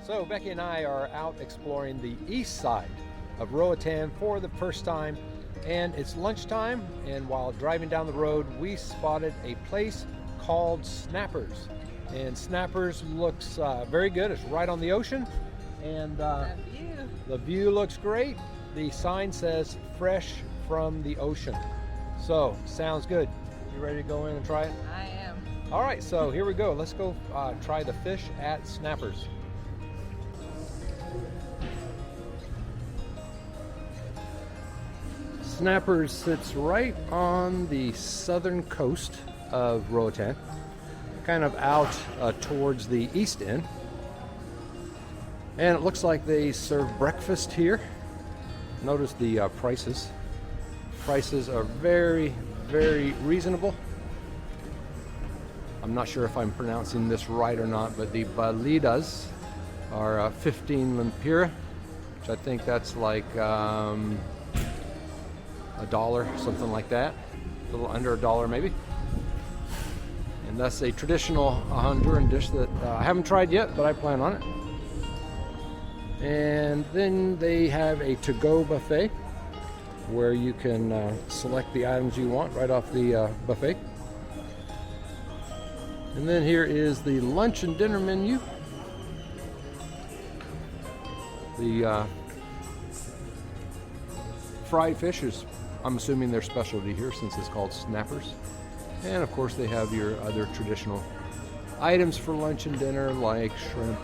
So Becky and I are out exploring the east side of Roatan for the first time, and it's lunchtime, and while driving down the road we spotted a place called Snappers, and Snappers looks very good. It's right on the ocean, and the view looks great. The sign says fresh from the ocean, so sounds good. You ready to go in and try it? I am. All right, so here we go. Let's go try the fish at Snappers. Snappers sits right on the southern coast of Roatan, kind of out towards the east end. And it looks like they serve breakfast here. Notice the prices. Prices are very, very reasonable. I'm not sure if I'm pronouncing this right or not, but the balitas are 15 lempira, which I think that's like $1, something like that, a little under $1 maybe. And that's a traditional Honduran dish that I haven't tried yet, but I plan on it. And then they have a to-go buffet where you can select the items you want right off the buffet. And then here is the lunch and dinner menu. The fried fish is, I'm assuming, their specialty here since it's called Snappers. And of course they have your other traditional items for lunch and dinner like shrimp,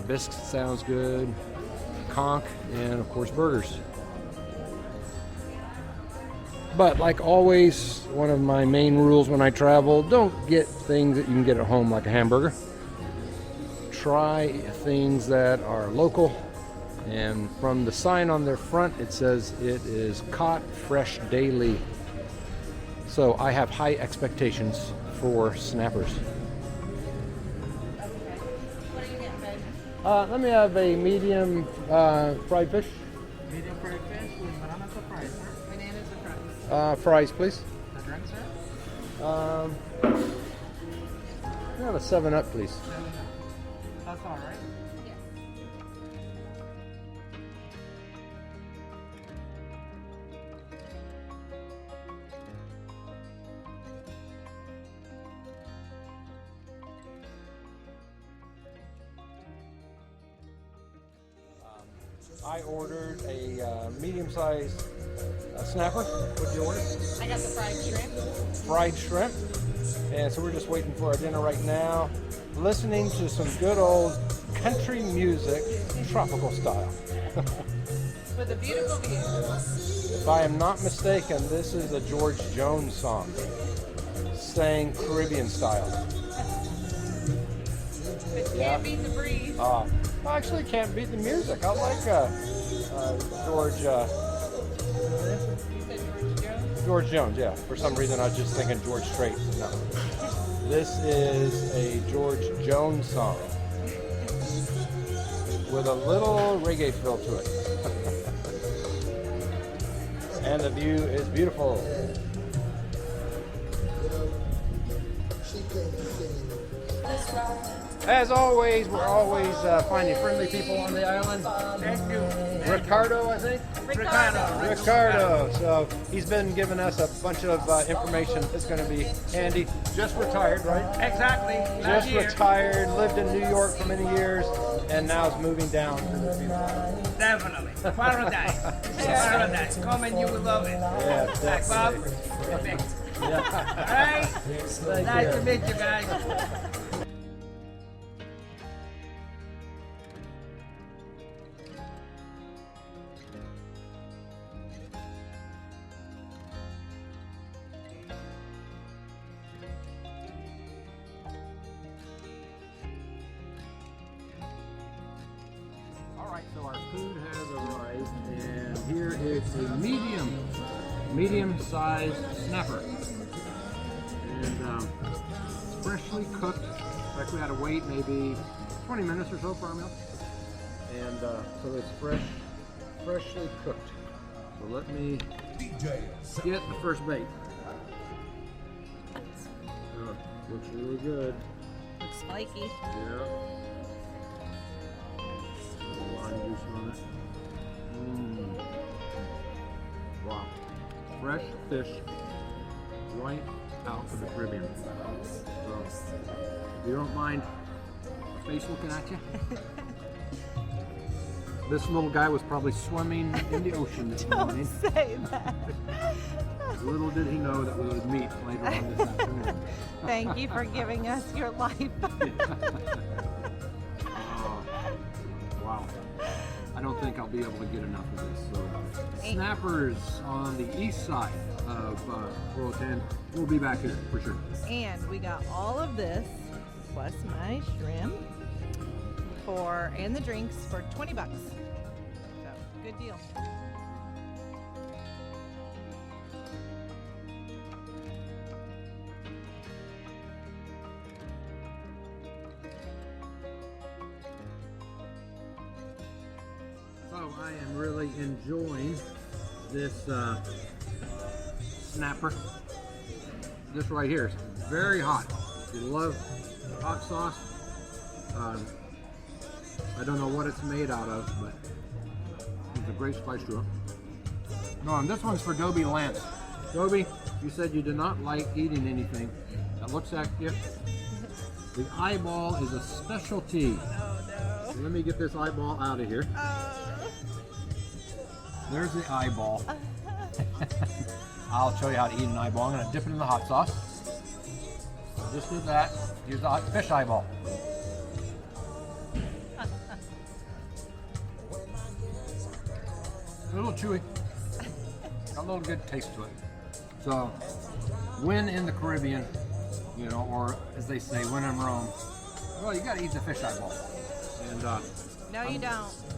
bisques sounds good, conch, and of course burgers. But like always, one of my main rules when I travel, don't get things that you can get at home like a hamburger. Try things that are local. And from the sign on their front, it says it is caught fresh daily. So I have high expectations for Snappers. Okay. What are you getting, babe? Let me have a medium fried fish. Medium fried fish with bananas or fries, sir? Bananas or fries? Fries, please. The drink, sir? Can I have a 7-Up, please? That's all right. Yes. I ordered a medium-sized snapper. What did you order? I got the fried shrimp. Fried shrimp. And so we're just waiting for our dinner right now, listening to some good old country music, tropical style. With a beautiful view. If I am not mistaken, this is a George Jones song, sang Caribbean style. But you can't beat the breeze. I actually can't beat the music. I like George. You said George Jones? George Jones, yeah. For some reason, I was just thinking George Strait. No. This is a George Jones song with a little reggae feel to it. And the view is beautiful. As always, we're always finding friendly people on the island. Thank you. Ricardo, I think? Ricardo. So he's been giving us a bunch of information that's going to be handy. Just retired, right? Exactly. Just retired, lived in New York for many years, and now is moving down to the beautiful. Definitely. Paradise. Paradise. Come and you will love it. Yeah, Like Bob? definitely. Perfect. Yeah. All right? Nice to meet you guys. Alright, so our food has arrived, and here is a medium-sized snapper. And it's freshly cooked. In fact, we had to wait maybe 20 minutes or so for our meal. And so it's freshly cooked. So let me get the first bait. Looks really good. Looks spiky. Yeah. fresh fish right out of the Caribbean. So, if you don't mind a face looking at you, this little guy was probably swimming in the ocean this morning. Don't say that. Little did he know that we would meet later on this afternoon. Thank you for giving us your life. Oh, wow. I don't think I'll be able to get enough of this. So, snappers on the east side of Roatan. We'll be back here for sure. And we got all of this plus my shrimp and the drinks for $20. So good deal. So I am really enjoying this snapper. This right here is very hot. If you love hot sauce, I don't know what it's made out of, but it's a great spice to it. No, and this one's for Dobie Lance. Dobie, you said you do not like eating anything that looks at you. The eyeball is a specialty. Oh no. So let me get this eyeball out of here. There's the eyeball. I'll show you how to eat an eyeball. I'm going to dip it in the hot sauce. Just do that. Use the fish eyeball. A little chewy. Got a little good taste to it. So, when in the Caribbean, you know, or as they say, when in Rome, well, you got to eat the fish eyeball. And No, you don't.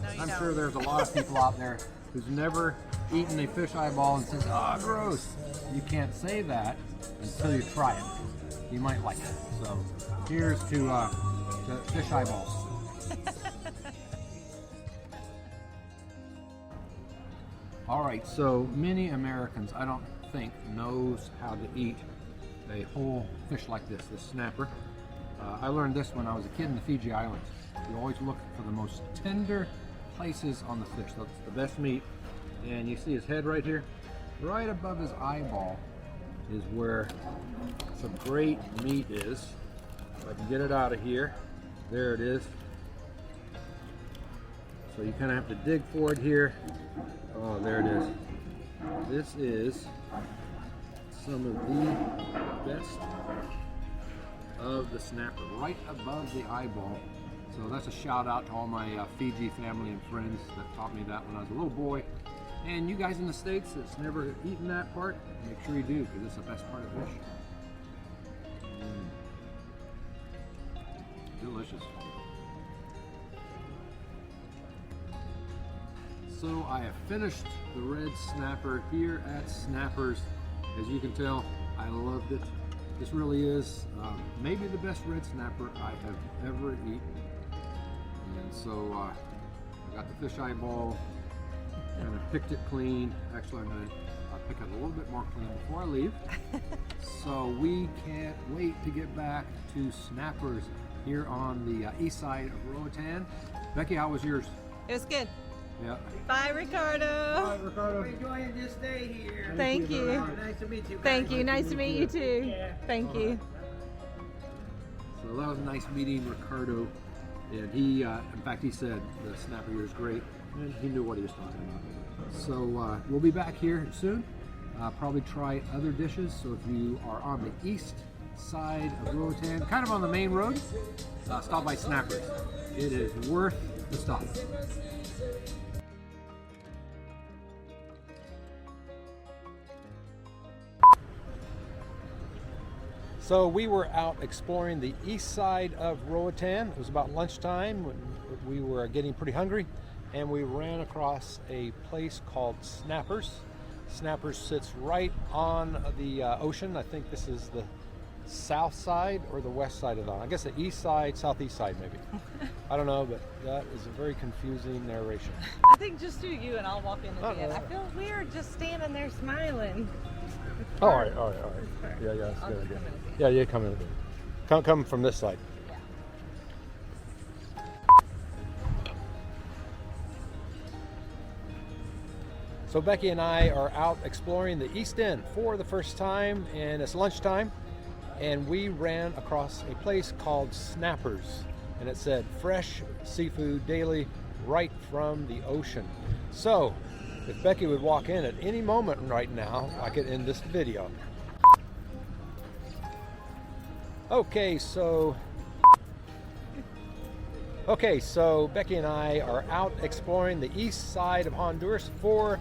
No, you I'm don't. sure there's a lot of people out there who's never eaten a fish eyeball and says, "Oh, gross." You can't say that until you try it. You might like it. So here's to the fish eyeballs. All right, so many Americans, I don't think, knows how to eat a whole fish like this snapper. I learned this when I was a kid in the Fiji Islands. You always look for the most tender places on the fish. That's the best meat. And you see his head right here? Right above his eyeball is where some great meat is. If I can get it out of here. There it is. So you kind of have to dig for it here. Oh, there it is. This is some of the best of the snapper, right above the eyeball. So that's a shout out to all my Fiji family and friends that taught me that when I was a little boy. And you guys in the States that's never eaten that part, make sure you do, because it's the best part of fish. Delicious. So I have finished the red snapper here at Snappers. As you can tell, I loved it. This really is maybe the best red snapper I have ever eaten. And so I got the fish eyeball, kind of picked it clean. Actually, I'm going to pick it a little bit more clean before I leave. So we can't wait to get back to Snappers here on the east side of Roatan. Becky, how was yours? It was good. Yeah. Bye, Ricardo. Hi, Ricardo. We're enjoying this day here. Thank you. Nice to meet you. Thank you. Nice to meet you too. Yeah. Thank you. So that was nice meeting Ricardo. And he, in fact, he said the snapper here is great. And he knew what he was talking about. So we'll be back here soon. Probably try other dishes. So if you are on the east side of Roatan, kind of on the main road, stop by Snappers. It is worth the stop. So we were out exploring the east side of Roatan. It was about lunchtime when we were getting pretty hungry, and we ran across a place called Snappers. Snappers sits right on the ocean. I think this is the south side or the west side of the island. I guess the east side, southeast side maybe. I don't know, but that is a very confusing narration. I think just do you and I'll walk in at the end. I feel weird just standing there smiling. Oh, all right. Yeah, that's I'll good. just come in at the end. Yeah, you come in. Come from this side. Yeah. So Becky and I are out exploring the East End for the first time, and it's lunchtime, and we ran across a place called Snappers, and it said fresh seafood daily right from the ocean. So if Becky would walk in at any moment right now, I could end this video. Okay, so Becky and I are out exploring the east side of Honduras for